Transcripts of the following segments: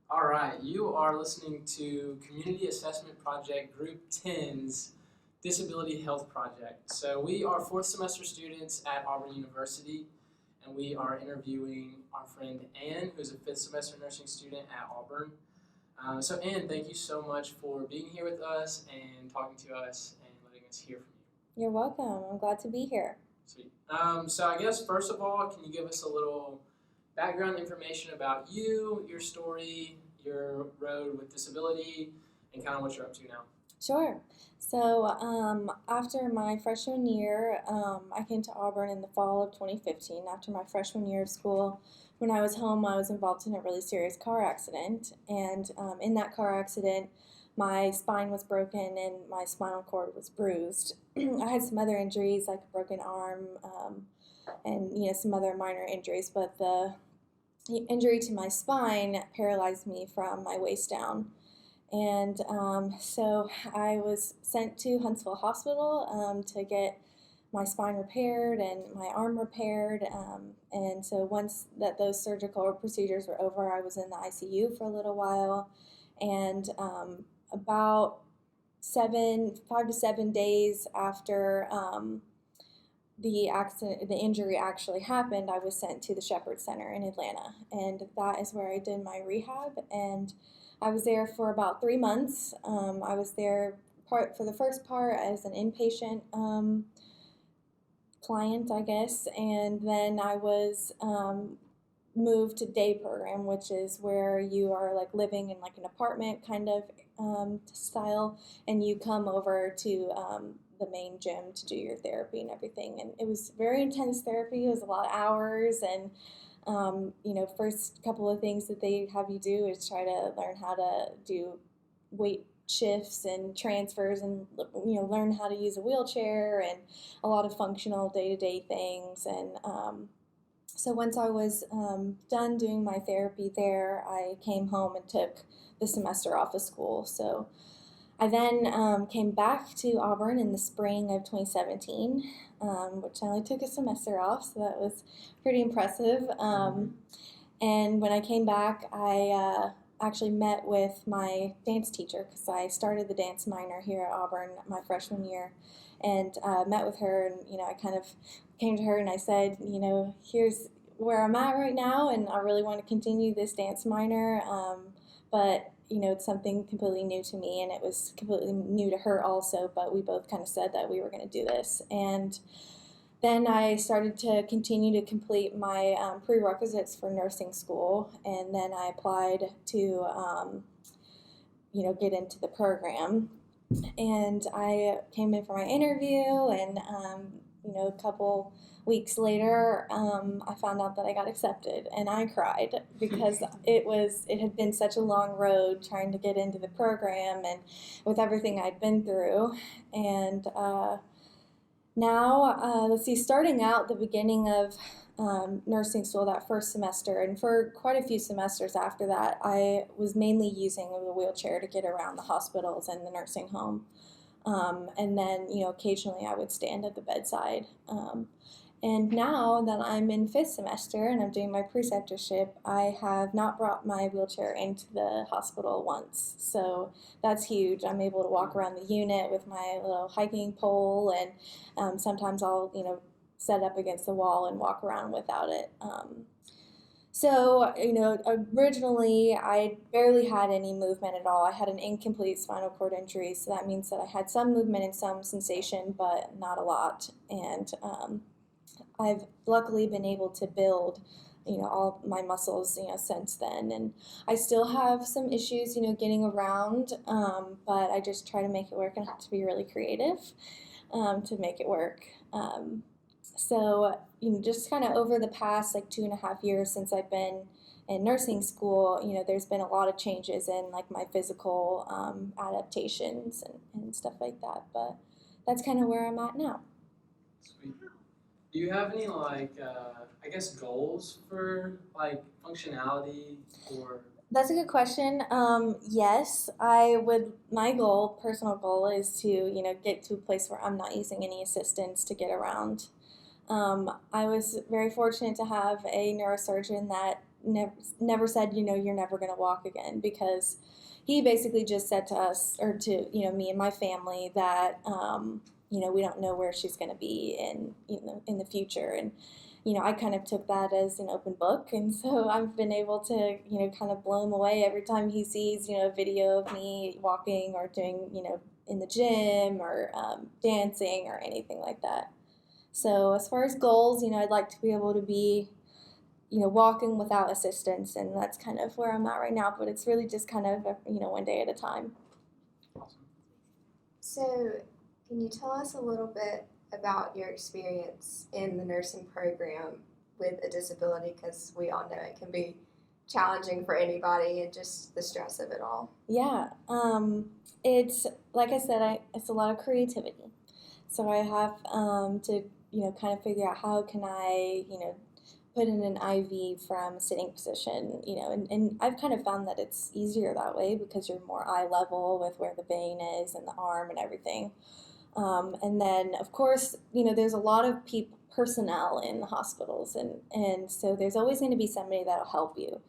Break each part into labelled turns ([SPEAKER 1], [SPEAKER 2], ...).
[SPEAKER 1] All right, you are listening to Community Assessment Project Group 10's Disability Health Project. So, we are fourth semester students at Auburn University, and we are interviewing our friend Ann, who's a fifth semester nursing student at Auburn. So, Ann, thank you so much for being here with us and talking to us and letting us hear from you.
[SPEAKER 2] You're welcome. I'm glad to be here.
[SPEAKER 1] Sweet. So, I guess first of all, can you give us a little background information about you, your story, your road with disability, and kind of what you're up to now?
[SPEAKER 2] Sure. So, after my freshman year, I came to Auburn in the fall of 2015. After my freshman year of school, when I was home, I was involved in a really serious car accident. And in that car accident, my spine was broken and my spinal cord was bruised. I had some other injuries, like a broken arm, and some other minor injuries, but the injury to my spine paralyzed me from my waist down. And so I was sent to Huntsville Hospital to get my spine repaired and my arm repaired. And so once that those surgical procedures were over, I was in the ICU for a little while. And about 5 to 7 days after the injury actually happened, I was sent to the Shepherd Center in Atlanta, and that is where I did my rehab. And I was there for about 3 months. I was there for the first part as an inpatient client, I guess, and then I was moved to day program, which is where you are like living in like an apartment kind of style, and you come over to the main gym to do your therapy and everything. And it was very intense therapy. It was a lot of hours, and first couple of things that they have you do is try to learn how to do weight shifts and transfers, and learn how to use a wheelchair, and a lot of functional day-to-day things. And so once I was done doing my therapy there, I came home and took the semester off of school. So I then came back to Auburn in the spring of 2017, which I only took a semester off, so that was pretty impressive. And when I came back, I actually met with my dance teacher, because I started the dance minor here at Auburn my freshman year, and met with her. And I kind of came to her and I said, here's where I'm at right now, and I really want to continue this dance minor, but it's something completely new to me, and it was completely new to her also, but we both kind of said that we were going to do this. And then I started to continue to complete my prerequisites for nursing school, and then I applied to, get into the program. And I came in for my interview, and, a couple weeks later, I found out that I got accepted, and I cried because it had been such a long road trying to get into the program, and with everything I'd been through. And now, let's see, starting out the beginning of nursing school that first semester, and for quite a few semesters after that, I was mainly using the wheelchair to get around the hospitals and the nursing home. And then, occasionally I would stand at the bedside. And now that I'm in fifth semester and I'm doing my preceptorship, I have not brought my wheelchair into the hospital once. So that's huge. I'm able to walk around the unit with my little hiking pole, and sometimes I'll, set up against the wall and walk around without it. So, originally I barely had any movement at all. I had an incomplete spinal cord injury, so that means that I had some movement and some sensation, but not a lot. And I've luckily been able to build, all my muscles, since then. And I still have some issues, getting around, but I just try to make it work, and have to be really creative to make it work. So, just kind of over the past like 2.5 years since I've been in nursing school, there's been a lot of changes in like my physical adaptations and stuff like that. But that's kind of where I'm at now.
[SPEAKER 1] Sweet. Do you have any I guess goals for like functionality or?
[SPEAKER 2] That's a good question. Yes, my personal goal is to, get to a place where I'm not using any assistance to get around. I was very fortunate to have a neurosurgeon that never said, you're never going to walk again, because he basically just said to us, or to, me and my family, that, we don't know where she's going to be in the future. And, I kind of took that as an open book. And so I've been able to, kind of blow him away every time he sees, a video of me walking or doing, in the gym or dancing or anything like that. So as far as goals, I'd like to be able to be, walking without assistance, and that's kind of where I'm at right now, but it's really just kind of, one day at a time.
[SPEAKER 1] Awesome.
[SPEAKER 3] So can you tell us a little bit about your experience in the nursing program with a disability, because we all know it can be challenging for anybody, and just the stress of it all?
[SPEAKER 2] Yeah, it's, like I said, it's a lot of creativity. So I have to, kind of figure out how can I, put in an IV from a sitting position, and I've kind of found that it's easier that way because you're more eye level with where the vein is and the arm and everything. And then, of course, there's a lot of personnel in the hospitals, and so there's always going to be somebody that'll help you.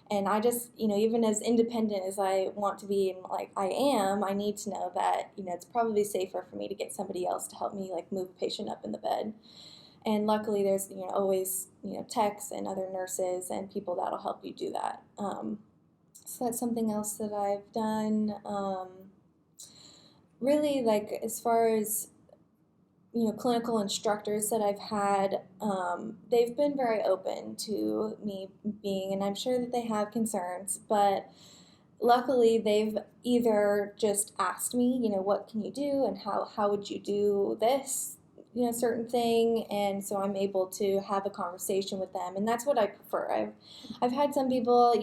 [SPEAKER 2] And I just, even as independent as I want to be, and like I am, I need to know that, it's probably safer for me to get somebody else to help me, like, move a patient up in the bed. And luckily there's, always, techs and other nurses and people that'll help you do that. So that's something else that I've done. Really, like, as far as, clinical instructors that I've had, they've been very open to me being, and I'm sure that they have concerns, but luckily they've either just asked me, what can you do, and how would you do this, certain thing, and so I'm able to have a conversation with them, and that's what I prefer. I've had some people,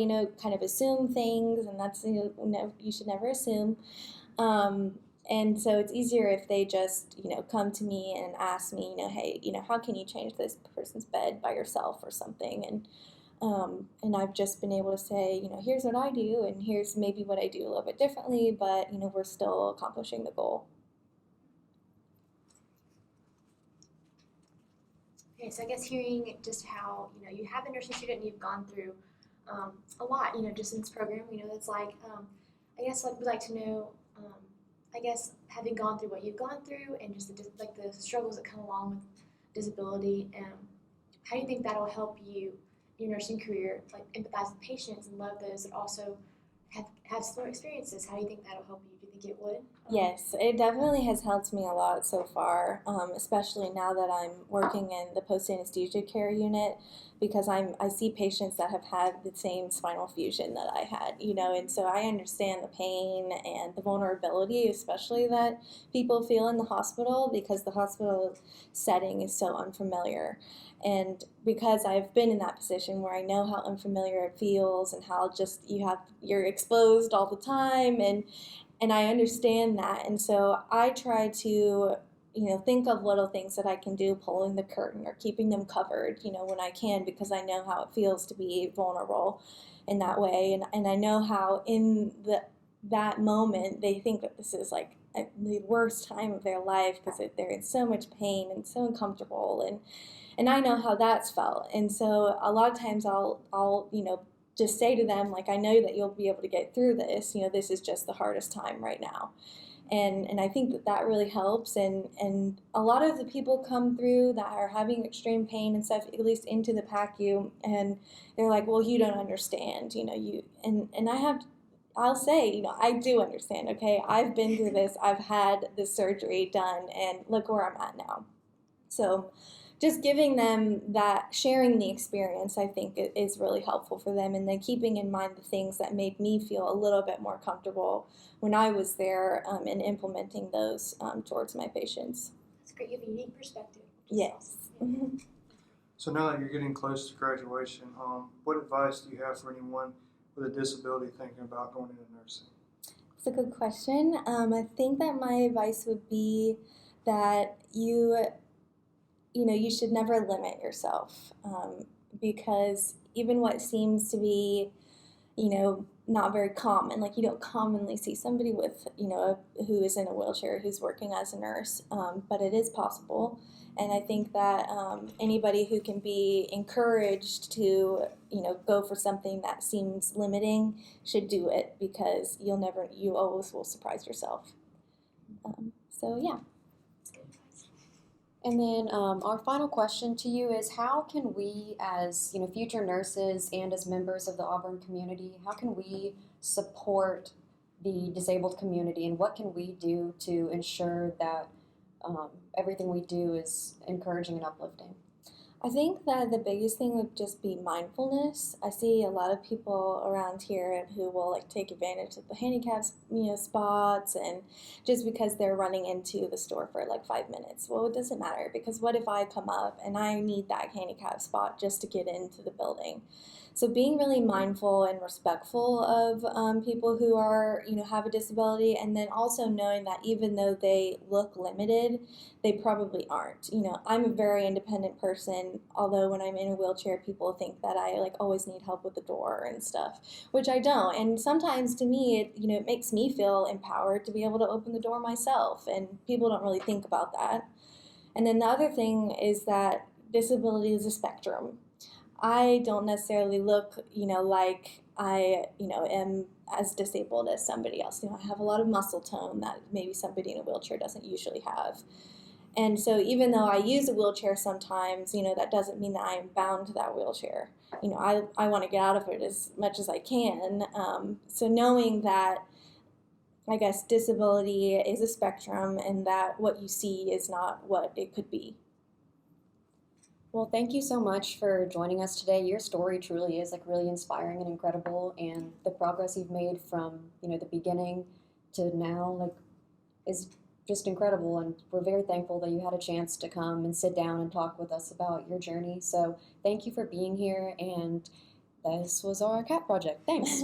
[SPEAKER 2] kind of assume things, and that's, you should never assume. And so it's easier if they just, come to me and ask me, hey, how can you change this person's bed by yourself or something? And I've just been able to say, here's what I do, and here's maybe what I do a little bit differently, but, we're still accomplishing the goal.
[SPEAKER 4] Okay, so I guess hearing just how, you have a nursing student and you've gone through a lot, just in this program, that's like, I guess we'd like to know, I guess, having gone through what you've gone through and just the struggles that come along with disability, how do you think that'll help you, your nursing career, like empathize with patients and love those that also have similar experiences? How do you think that'll help you? Do you think it would?
[SPEAKER 2] Yes, it definitely has helped me a lot so far, especially now that I'm working in the post-anesthesia care unit, because I see patients that have had the same spinal fusion that I had, and so I understand the pain and the vulnerability, especially that people feel in the hospital, because the hospital setting is so unfamiliar. And because I've been in that position where I know how unfamiliar it feels and how just you're exposed all the time, and I understand that, and so I try to, think of little things that I can do, pulling the curtain or keeping them covered, when I can, because I know how it feels to be vulnerable in that way, and I know how in that moment they think that this is like the worst time of their life because they're in so much pain and so uncomfortable, and I know how that's felt, and so a lot of times I'll just say to them, like, I know that you'll be able to get through this, this is just the hardest time right now. And I think that really helps, and a lot of the people come through that are having extreme pain and stuff, at least into the PACU, and they're like, well, you don't understand, I'll say, I do understand, okay? I've been through this, I've had this surgery done, and look where I'm at now. So just giving them that, sharing the experience, I think is really helpful for them, and then keeping in mind the things that made me feel a little bit more comfortable when I was there, and implementing those towards my patients.
[SPEAKER 4] That's great. You have a unique perspective.
[SPEAKER 2] Yes.
[SPEAKER 4] Awesome.
[SPEAKER 5] So now that you're getting close to graduation, what advice do you have for anyone with a disability thinking about going into nursing?
[SPEAKER 2] It's a good question. I think that my advice would be that you should never limit yourself, because even what seems to be, not very common, like you don't commonly see somebody with, who is in a wheelchair who's working as a nurse, but it is possible. And I think that anybody who can be encouraged to, go for something that seems limiting should do it, because you always will surprise yourself. So yeah.
[SPEAKER 6] And then our final question to you is, how can we, as future nurses and as members of the Auburn community, how can we support the disabled community, and what can we do to ensure that everything we do is encouraging and uplifting?
[SPEAKER 2] I think that the biggest thing would just be mindfulness. I see a lot of people around here who will take advantage of the handicap, spots, and just because they're running into the store for 5 minutes. Well, it doesn't matter, because what if I come up and I need that handicap spot just to get into the building? So being really mindful and respectful of people who are, have a disability, and then also knowing that even though they look limited, they probably aren't. I'm a very independent person, although when I'm in a wheelchair, people think that I always need help with the door and stuff, which I don't. And sometimes to me, it makes me feel empowered to be able to open the door myself, and people don't really think about that. And then the other thing is that disability is a spectrum. I don't necessarily look, like I, am as disabled as somebody else. I have a lot of muscle tone that maybe somebody in a wheelchair doesn't usually have. And so even though I use a wheelchair sometimes, that doesn't mean that I am bound to that wheelchair. I want to get out of it as much as I can. So knowing that, I guess, disability is a spectrum, and that what you see is not what it could be.
[SPEAKER 6] Well, thank you so much for joining us today. Your story truly is really inspiring and incredible, and the progress you've made from the beginning to now is just incredible, and we're very thankful that you had a chance to come and sit down and talk with us about your journey. So thank you for being here, and this was our CAT project. Thanks.